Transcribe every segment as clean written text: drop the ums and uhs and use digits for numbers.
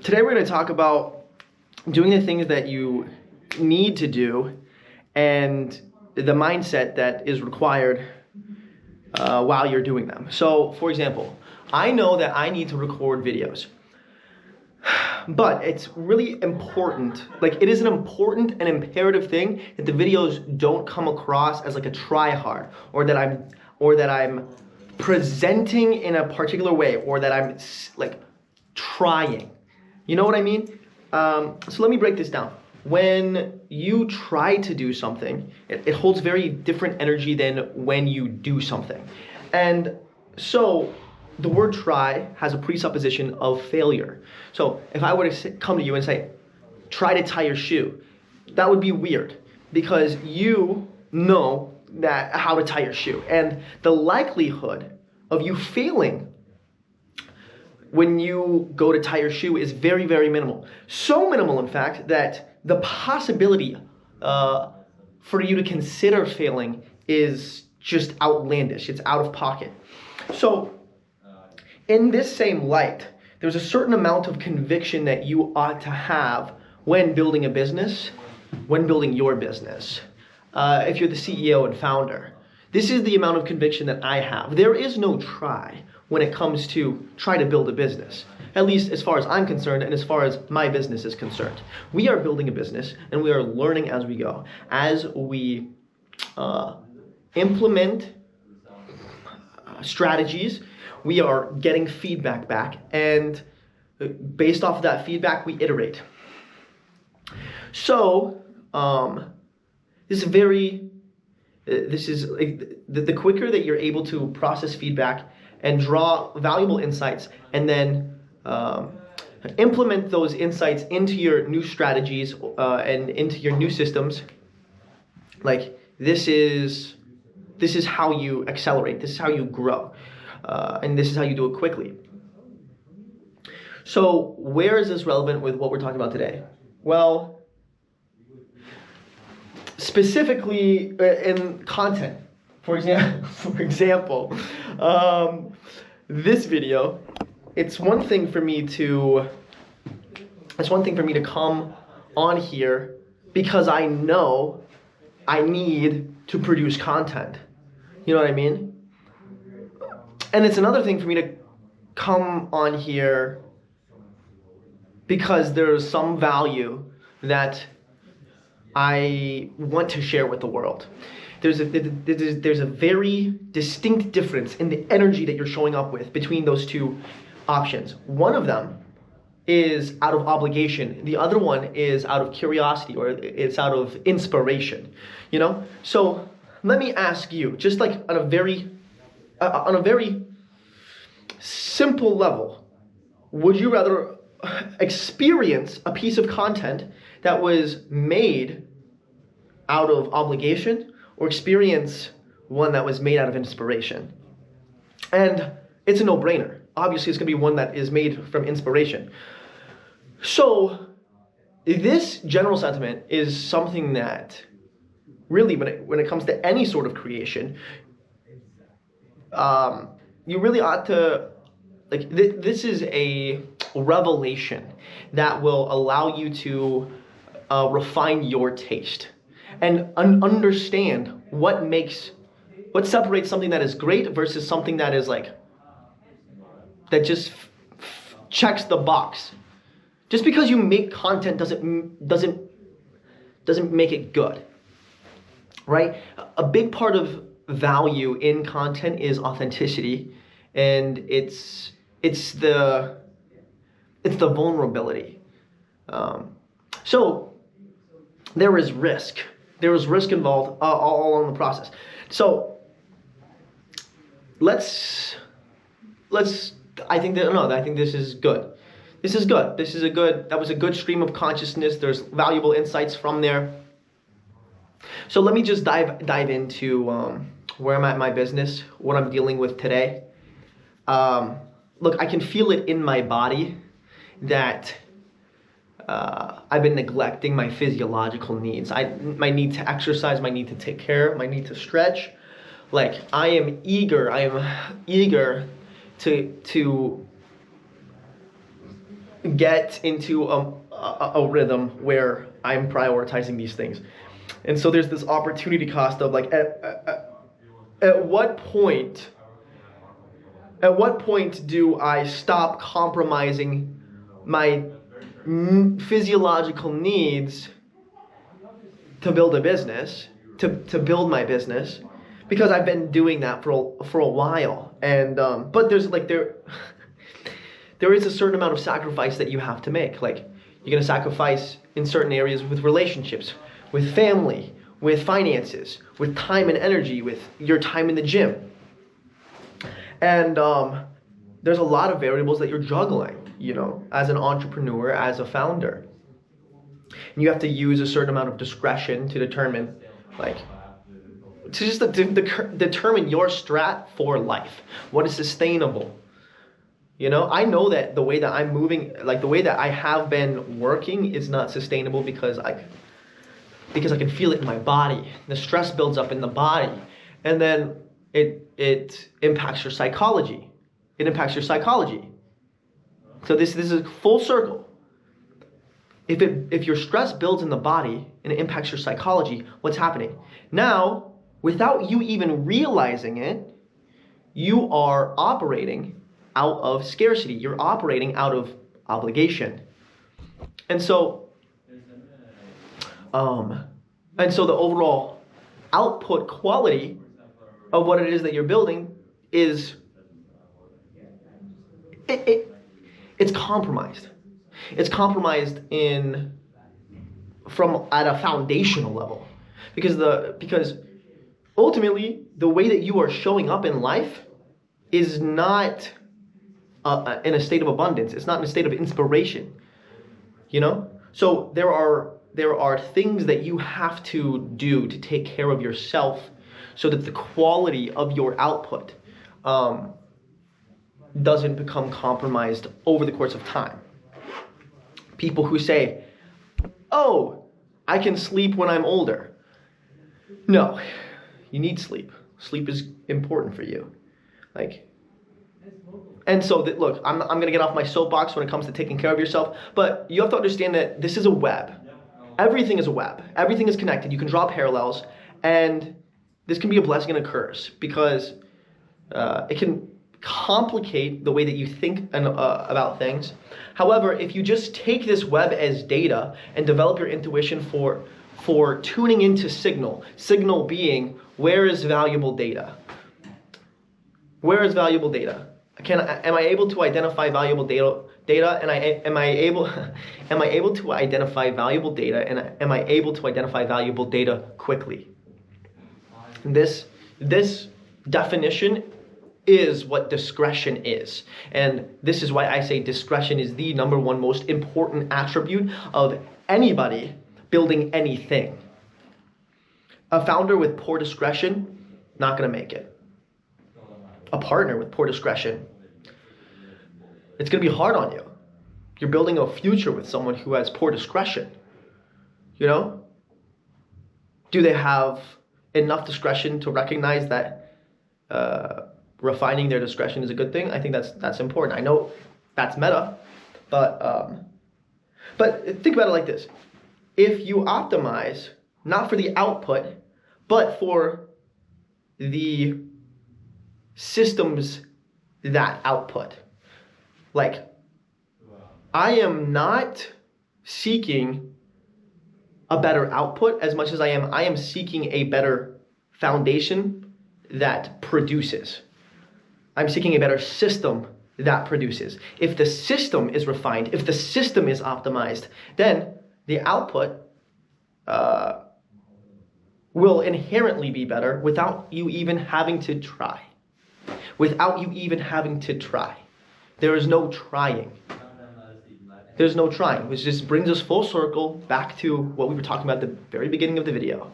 Today we're going to talk about doing the things that you need to do and the mindset that is required while you're doing them. So, for example, I know that I need to record videos, but it's really important, like it is an important and imperative thing that the videos don't come across as like a try-hard, or that I'm presenting in a particular way, or that I'm like trying. You know what I mean? So let me break this down. When you try to do something, it holds very different energy than when you do something. And so the word try has a presupposition of failure. So if I were to come to you and say, try to tie your shoe, that would be weird because you know that how to tie your shoe. And the likelihood of you failing when you go to tie your shoe is very, very minimal. So minimal, in fact, that the possibility for you to consider failing is just outlandish. It's out of pocket. So in this same light, there's a certain amount of conviction that you ought to have when building a business, when building your business. If you're the CEO and founder, this is the amount of conviction that I have. There is no try when it comes to try to build a business, at least as far as I'm concerned and as far as my business is concerned. We are building a business and we are learning as we go. As we implement strategies, we are getting feedback back, and based off of that feedback, we iterate. So this is the quicker that you're able to process feedback and draw valuable insights, and then implement those insights into your new strategies and into your new systems. Like this is how you accelerate. This is how you grow, and this is how you do it quickly. So where is this relevant with what we're talking about today? Well, specifically in content. For example, this video, it's one thing for me to come on here because I know I need to produce content. You know what I mean? And it's another thing for me to come on here because there's some value that I want to share with the world. There's a very distinct difference in the energy that you're showing up with between those two options. One of them is out of obligation. The other one is out of curiosity, or it's out of inspiration. You know? So let me ask you, just like on a very simple level, would you rather experience a piece of content that was made out of obligation, or experience one that was made out of inspiration? And it's a no-brainer. Obviously, it's going to be one that is made from inspiration. So this general sentiment is something that really, when it comes to any sort of creation, you really ought to, like, this is a revelation that will allow you to refine your taste and understand what separates something that is great versus something that is like, that just checks the box. Just because you make content doesn't make it good, right? A big part of value in content is authenticity, and it's the vulnerability. So there is risk. There is risk involved all along the process. So I think this is good. That was a good stream of consciousness. There's valuable insights from there. So let me just dive into where I'm at in my business, what I'm dealing with today. Look, I can feel it in my body that I've been neglecting my physiological needs. My need to exercise, my need to take care, my need to stretch. Like I am eager to get into a rhythm where I'm prioritizing these things. And so there's this opportunity cost of like, at what point do I stop compromising my physiological needs to build a business, to build my business, because I've been doing that for a while. And but there's like there is a certain amount of sacrifice that you have to make. Like, you're gonna sacrifice in certain areas with relationships, with family, with finances, with time and energy, with your time in the gym. And there's a lot of variables that you're juggling, as an entrepreneur, as a founder. And you have to use a certain amount of discretion to determine, determine your strat for life. What is sustainable? I know that the way that I'm moving, like the way that I have been working, is not sustainable because I can feel it in my body. The stress builds up in the body, and then it impacts your psychology. It impacts your psychology. So this is a full circle. If your stress builds in the body and it impacts your psychology, what's happening? Now, without you even realizing it, you are operating out of scarcity. You're operating out of obligation. And so the overall output quality of what it is that you're building is it's compromised. It's compromised at a foundational level, because ultimately the way that you are showing up in life is not in a state of abundance. It's not in a state of inspiration. So there are things that you have to do to take care of yourself, so that the quality of your output doesn't become compromised over the course of time. People who say, "Oh, I can sleep when I'm older." No, you need sleep. Sleep is important for you. And so look, I'm going to get off my soapbox when it comes to taking care of yourself, but you have to understand that this is a web. Everything is a web. Everything is connected. You can draw parallels, and this can be a blessing and a curse, because it can complicate the way that you think about things. However, if you just take this web as data and develop your intuition for tuning into signal being, where is valuable data? Where is valuable data? Am I able to identify valuable data? And am I able to identify valuable data? And am I able to identify valuable data quickly? And this definition is what discretion is. And this is why I say discretion is the number one most important attribute of anybody building anything. A founder with poor discretion, not going to make it. A partner with poor discretion, it's going to be hard on you. You're building a future with someone who has poor discretion. Do they have enough discretion to recognize that refining their discretion is a good thing? I think that's important. I know that's meta, but think about it like this. If you optimize not for the output, but for the systems that output. I am not seeking a better output as much as I am seeking a better foundation that produces. I'm seeking a better system that produces. If the system is refined, if the system is optimized, then the output will inherently be better without you even having to try. There is no trying. There's no trying, which just brings us full circle back to what we were talking about at the very beginning of the video.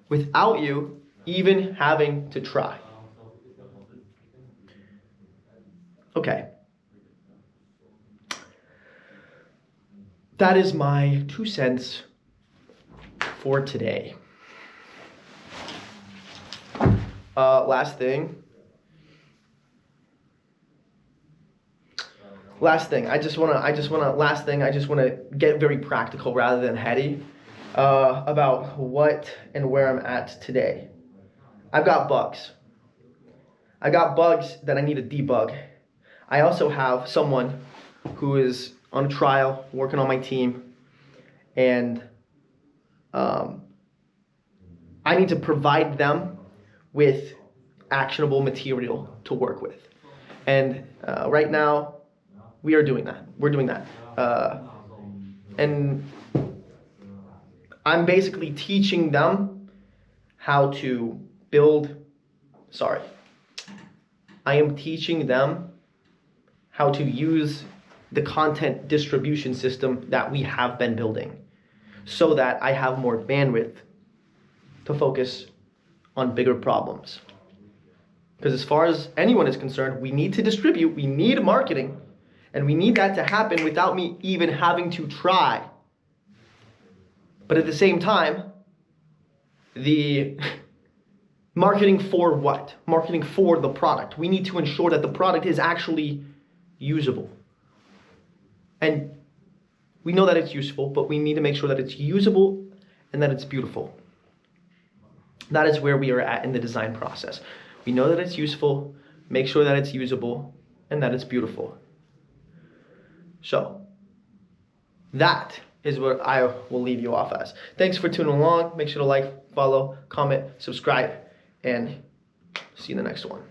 Without you even having to try. Okay. That is my 2 cents for today. Last thing. last thing. I just wanna get very practical rather than heady about what and where I'm at today. I've got bugs. I got bugs that I need to debug. I also have someone who is on trial, working on my team, and I need to provide them with actionable material to work with. And right now, we are doing that. We're doing that. And I'm basically teaching them how to build, I am teaching them how to use the content distribution system that we have been building so that I have more bandwidth to focus on bigger problems. Because as far as anyone is concerned, we need to distribute, we need marketing, and we need that to happen without me even having to try. But at the same time, the marketing for what? Marketing for the product. We need to ensure that the product is actually usable. And we know that it's useful, but we need to make sure that it's usable and that it's beautiful. That is where we are at in the design process. We know that it's useful, make sure that it's usable, and that it's beautiful. So, that is what I will leave you off as. Thanks for tuning along. Make sure to like, follow, comment, subscribe, and see you in the next one.